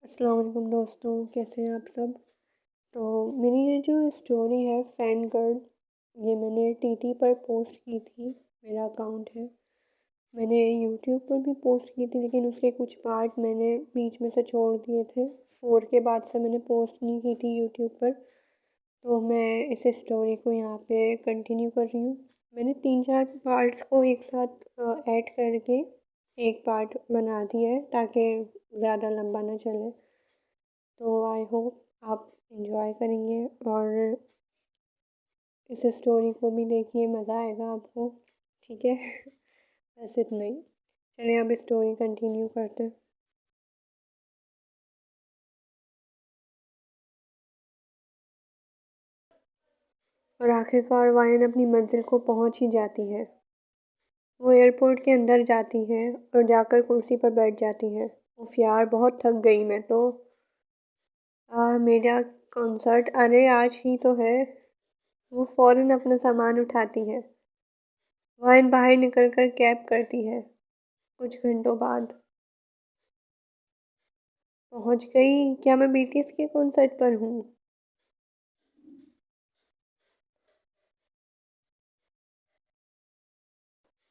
अस्सलाम वालेकुम दोस्तों, कैसे हैं आप सब। तो मेरी ये जो स्टोरी है फैन गर्ल, ये मैंने टीटी पर पोस्ट की थी। मेरा अकाउंट है। मैंने यूट्यूब पर भी पोस्ट की थी, लेकिन उसके कुछ पार्ट मैंने बीच में से छोड़ दिए थे। 4 के बाद से मैंने पोस्ट नहीं की थी यूट्यूब पर। तो मैं इस स्टोरी को यहाँ पे कंटिन्यू कर रही हूँ। मैंने 3-4 पार्ट्स को एक साथ ऐड करके एक पार्ट बना दिया है, ताकि ज़्यादा लंबा ना चले। तो आई होप आप इंजॉय करेंगे और इस स्टोरी को भी देखिए, मज़ा आएगा आपको। ठीक है। बस इतना ही। चलिए अब स्टोरी कंटिन्यू करते हैं। और आखिरकार वायन अपनी मंजिल को पहुंच ही जाती है। वो एयरपोर्ट के अंदर जाती है और जाकर कुर्सी पर बैठ जाती है। उफ यार, बहुत थक गई मैं तो। मेरा कॉन्सर्ट अरे आज ही तो है। वो फ़ौरन अपना सामान उठाती है। वायन बाहर निकलकर कैब करती है। कुछ घंटों बाद पहुंच गई। क्या मैं बीटीएस के कॉन्सर्ट पर हूँ?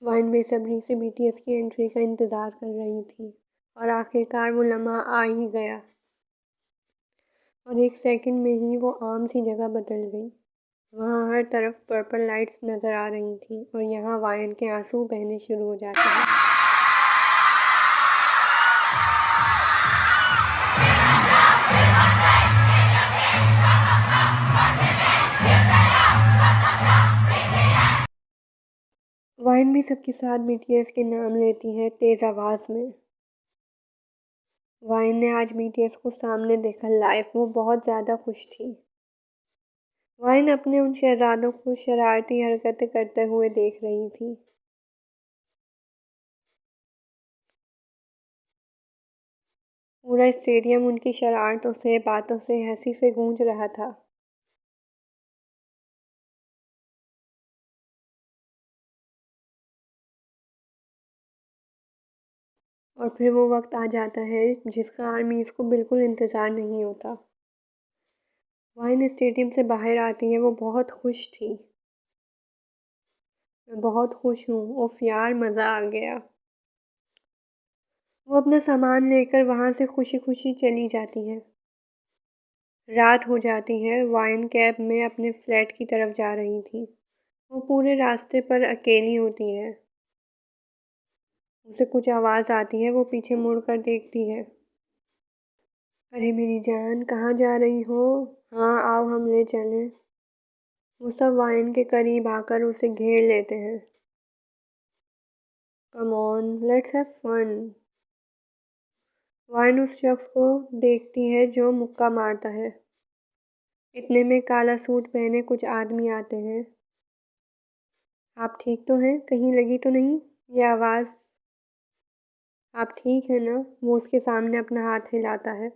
वाइन बेसब्री से बीटीएस की एंट्री का इंतज़ार कर रही थी, और आखिरकार वो लम्हा आ ही गया। और एक सेकंड में ही वो आम सी जगह बदल गई। वहाँ हर तरफ पर्पल लाइट्स नज़र आ रही थी, और यहाँ वायन के आंसू बहने शुरू हो जाते हैं। वाइन भी सबके साथ बीटीएस के नाम लेती है, तेज़ आवाज़ में। वाइन ने आज बीटीएस को सामने देखा लाइव। वो बहुत ज़्यादा खुश थी। वाइन अपने उन शहजादों को शरारती हरकतें करते हुए देख रही थी। पूरा स्टेडियम उनकी शरारतों से, बातों से, हंसी से गूंज रहा था। और फिर वो वक्त आ जाता है जिसका आर्मी इसको बिल्कुल इंतज़ार नहीं होता। वाइन स्टेडियम से बाहर आती है। वो बहुत खुश थी। मैं बहुत खुश हूँ। उफ यार, मज़ा आ गया। वो अपना सामान लेकर वहाँ से खुशी खुशी चली जाती है। रात हो जाती है। वाइन कैब में अपने फ्लैट की तरफ जा रही थी। वो पूरे रास्ते पर अकेली होती है। उसे कुछ आवाज़ आती है। वो पीछे मुड़कर देखती है। अरे मेरी जान, कहाँ जा रही हो? हाँ आओ, हम ले चलें। वो सब वाइन के करीब आकर उसे घेर लेते हैं। Come on, let's have fun. वाइन उस शख्स को देखती है जो मुक्का मारता है। इतने में काला सूट पहने कुछ आदमी आते हैं। आप ठीक तो हैं? कहीं लगी तो नहीं? ये आवाज़। आप ठीक है ना? वो उसके सामने अपना हाथ हिलाता है।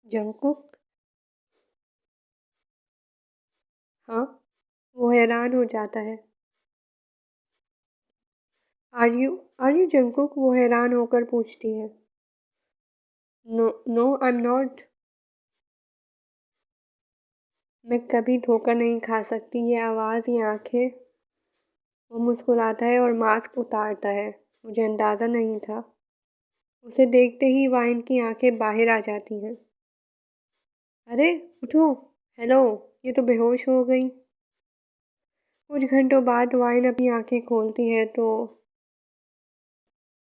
जंकुक? हाँ। वो हैरान हो जाता है। Are you are you Jungkook? वो हैरान होकर पूछती है। No no, I am not. मैं कभी धोखा नहीं खा सकती। ये आवाज़, ये आंखें। वो मुस्कुराता है और मास्क उतारता है। मुझे अंदाज़ा नहीं था। उसे देखते ही वाइन की आंखें बाहर आ जाती हैं। अरे उठो। हेलो। ये तो बेहोश हो गई। कुछ घंटों बाद वाइन अपनी आंखें खोलती है तो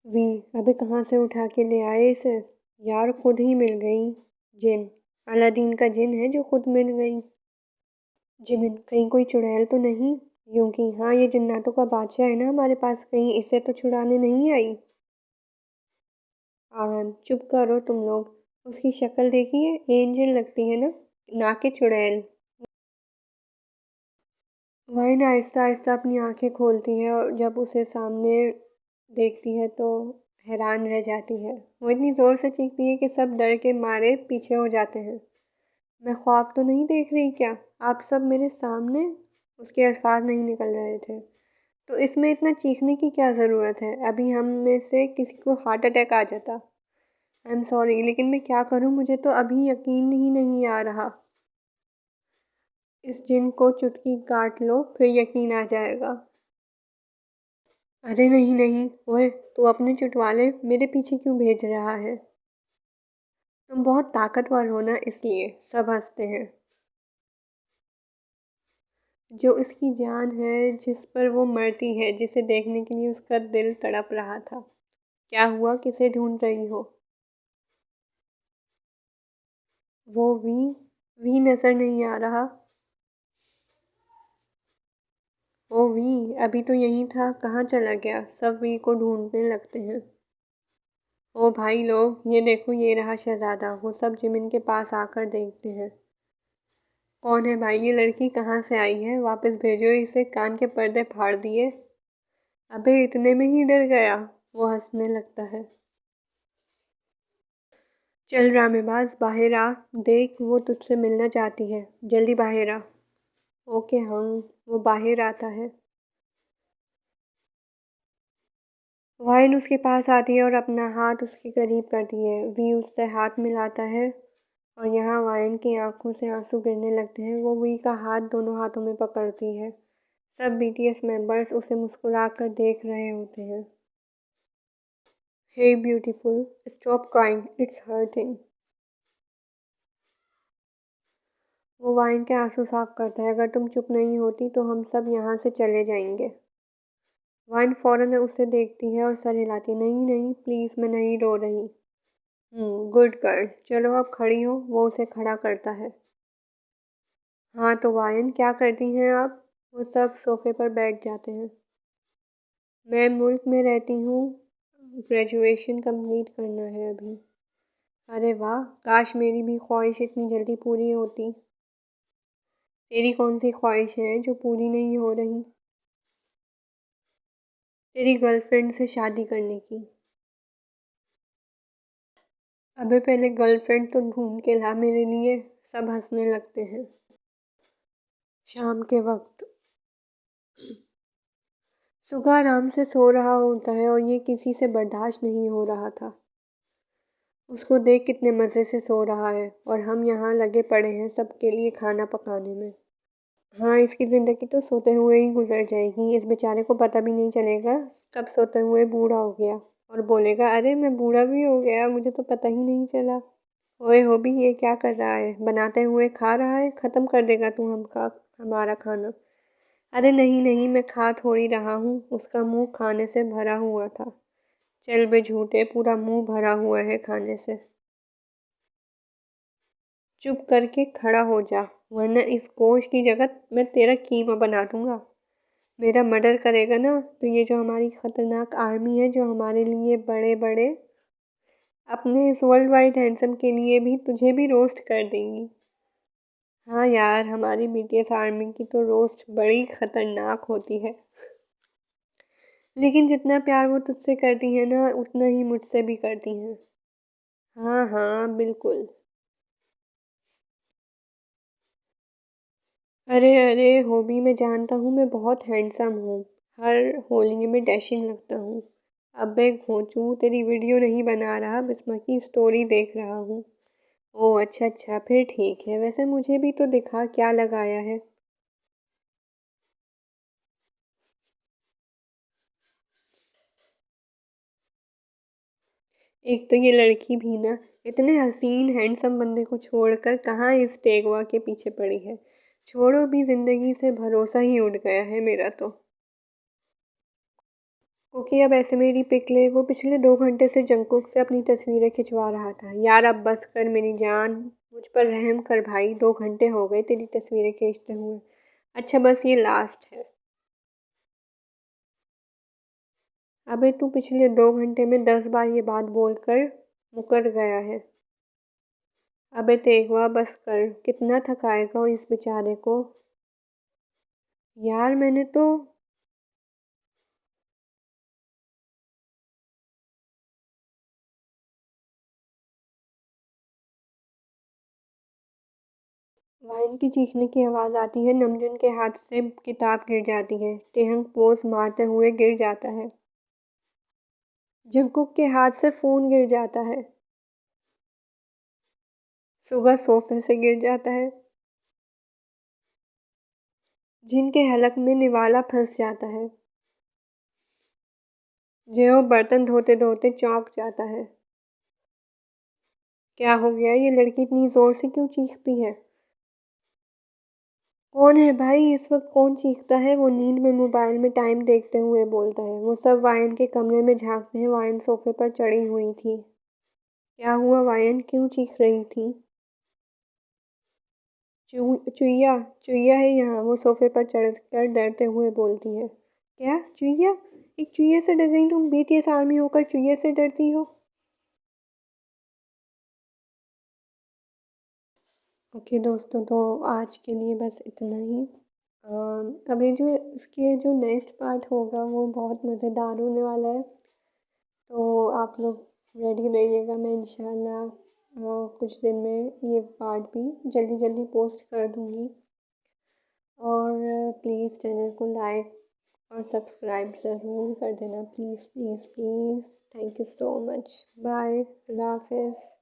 वी, अबे कहाँ से उठा के ले आए इसे? यार, खुद ही मिल गई। जिन। अलादीन का जिन है जो खुद मिल गई। जिमिन, कहीं कोई चुड़ैल तो नहीं? यूं कि हाँ, ये जन्नतों का बादशाह है ना हमारे पास, कहीं इसे तो छुड़ाने नहीं आई। आराम, चुप करो तुम लोग। उसकी शक्ल देखिए, एंजल लगती है ना, ना कि चुड़ैल। वाइन आहिस्ता आहिस्ता अपनी आंखें खोलती है, और जब उसे सामने देखती है तो हैरान रह जाती है। वो इतनी ज़ोर से चीखती है कि सब डर के मारे पीछे हो जाते हैं। मैं ख्वाब तो नहीं देख रही क्या? आप सब मेरे सामने। उसके अल्फाज नहीं निकल रहे थे। तो इसमें इतना चीखने की क्या ज़रूरत है? अभी हम में से किसी को हार्ट अटैक आ जाता। आई एम सॉरी, लेकिन मैं क्या करूँ, मुझे तो अभी यकीन ही नहीं आ रहा। इस जिन को चुटकी काट लो फिर यकीन आ जाएगा। अरे नहीं नहीं, ओए तू अपने चुटवाले मेरे पीछे क्यों भेज रहा है? तुम बहुत ताकतवर हो ना, इसलिए सब हंसते हैं। जो उसकी जान है, जिस पर वो मरती है, जिसे देखने के लिए उसका दिल तड़प रहा था। क्या हुआ, किसे ढूंढ रही हो? वो वी नजर नहीं आ रहा। ओ वी अभी तो यही था, कहाँ चला गया? सब वी को ढूंढने लगते हैं। ओ भाई लोग, ये देखो, ये रहा शहजादा। वो सब जिमिन के पास आकर देखते हैं। कौन है भाई ये लड़की, कहाँ से आई है? वापस भेजो इसे, कान के पर्दे फाड़ दिए। अबे इतने में ही डर गया। वो हंसने लगता है। चल ड्रामेबाज, बाहर आ। देख, वो तुझसे मिलना चाहती है, जल्दी बाहर आ। ओके हाँ। वो बाहर आता है। वाइन उसके पास आती है और अपना हाथ उसके करीब करती है। वी उससे हाथ मिलाता है और यहाँ वाइन की आंखों से आंसू गिरने लगते हैं। वो वी का हाथ दोनों हाथों में पकड़ती है। सब बीटीएस मेंबर्स उसे मुस्कुराकर देख रहे होते हैं। Hey beautiful, stop crying, it's hurting. वो वाइन के आंसू साफ करता है। अगर तुम चुप नहीं होती तो हम सब यहाँ से चले जाएंगे। वाइन फौरन उसे देखती है और सर हिलाती है। नहीं नहीं प्लीज़, मैं नहीं रो रही। गुड गर्ल, चलो अब खड़ी हो। वो उसे खड़ा करता है। हाँ तो वाइन, क्या करती हैं आप? वो सब सोफे पर बैठ जाते हैं। मैं मुल्क में रहती हूँ, ग्रेजुएशन कंप्लीट करना है अभी। अरे वाह, काश मेरी भी ख्वाहिश इतनी जल्दी पूरी होती। तेरी कौन सी ख्वाहिश है जो पूरी नहीं हो रही? तेरी गर्लफ्रेंड से शादी करने की। अबे पहले गर्लफ्रेंड तो ढूंढ के ला मेरे लिए। सब हंसने लगते हैं। शाम के वक्त सुगा आराम से सो रहा होता है और ये किसी से बर्दाश्त नहीं हो रहा था। उसको देख कितने मज़े से सो रहा है और हम यहाँ लगे पड़े हैं सबके लिए खाना पकाने में। हाँ, इसकी ज़िंदगी तो सोते हुए ही गुजर जाएगी। इस बेचारे को पता भी नहीं चलेगा कब सोते हुए बूढ़ा हो गया और बोलेगा, अरे मैं बूढ़ा भी हो गया, मुझे तो पता ही नहीं चला। ओए हो भी, ये क्या कर रहा है? बनाते हुए खा रहा है? ख़त्म कर देगा तू हमारा खाना। अरे नहीं नहीं, मैं खा थोड़ी रहा हूँ, उसका मुंह खाने से भरा हुआ था। चल बे झूठे, पूरा मुंह भरा हुआ है खाने से। चुप करके खड़ा हो जा, वरना इस गोश्त की जगह मैं तेरा कीमा बना दूंगा। मेरा मर्डर करेगा ना तो ये जो हमारी खतरनाक आर्मी है, जो हमारे लिए बड़े बड़े, अपने इस वर्ल्ड वाइड हैंडसम के लिए भी तुझे भी रोस्ट कर देंगी। हाँ यार, हमारी बीटीएस आर्मी की तो रोस्ट बड़ी खतरनाक होती है। लेकिन जितना प्यार वो तुझसे करती है ना, उतना ही मुझसे भी करती हैं। हाँ हाँ बिल्कुल। अरे अरे होबी, मैं जानता हूँ मैं बहुत हैंडसम हूँ। हर होली में डैशिंग लगता हूँ। अब मैं घोंचू तेरी वीडियो नहीं बना रहा, बिस्मा की स्टोरी देख रहा हूँ। ओह अच्छा अच्छा, फिर ठीक है। वैसे मुझे भी तो दिखा क्या लगाया है। एक तो ये लड़की भी ना, इतने हसीन हैंडसम बंदे को छोड़कर कहाँ इस टेगवा के पीछे पड़ी है। छोड़ो भी, जिंदगी से भरोसा ही उड़ गया है मेरा तो। क्योंकि अब ऐसे मेरी पिक ले, वो पिछले 2 घंटे से जंगकुक से अपनी तस्वीरें खिंचवा रहा था। यार अब बस कर मेरी जान, मुझ पर रहम कर भाई, 2 घंटे हो गए तेरी तस्वीरें खींचते हुए। अच्छा बस ये लास्ट है। अबे तू पिछले 2 घंटे में 10 बार ये बात बोलकर मुकर गया है। अबे तेगवा बस कर, कितना थकाएगा इस बेचारे को। यार मैंने तो। वाइन की चीखने की आवाज़ आती है। नमजून के हाथ से किताब गिर जाती है। टेहंग पोज मारते हुए गिर जाता है। जंगकुक के हाथ से फ़ोन गिर जाता है। सुबह सोफे से गिर जाता है, जिनके हलक में निवाला फंस जाता है, जो बर्तन धोते धोते चौंक जाता है। क्या हो गया, ये लड़की इतनी जोर से क्यों चीखती है? कौन है भाई, इस वक्त कौन चीखता है? वो नींद में मोबाइल में टाइम देखते हुए बोलता है। वो सब वायन के कमरे में झांकते हैं। वायन सोफे पर चढ़ी हुई थी। क्या हुआ वायन, क्यों चीख रही थी? चुईया, चुईया है यहाँ, वो सोफे पर चढ़कर डरते हुए बोलती है। क्या चुईया? एक चुईया से डर गई तुम? बीटीएस आर्मी होकर चुईया से डरती हो? ओके दोस्तों, तो आज के लिए बस इतना ही। अभी जो इसके जो नेक्स्ट पार्ट होगा वो बहुत मज़ेदार होने वाला है। तो आप लोग रेडी रहिएगा। मैं इंशाल्लाह कुछ दिन में ये पार्ट भी जल्दी जल्दी पोस्ट कर दूँगी। और प्लीज़ चैनल को लाइक और सब्सक्राइब ज़रूर कर देना, please please please. Thank you so much. Bye, अल्लाह हाफ़िज़।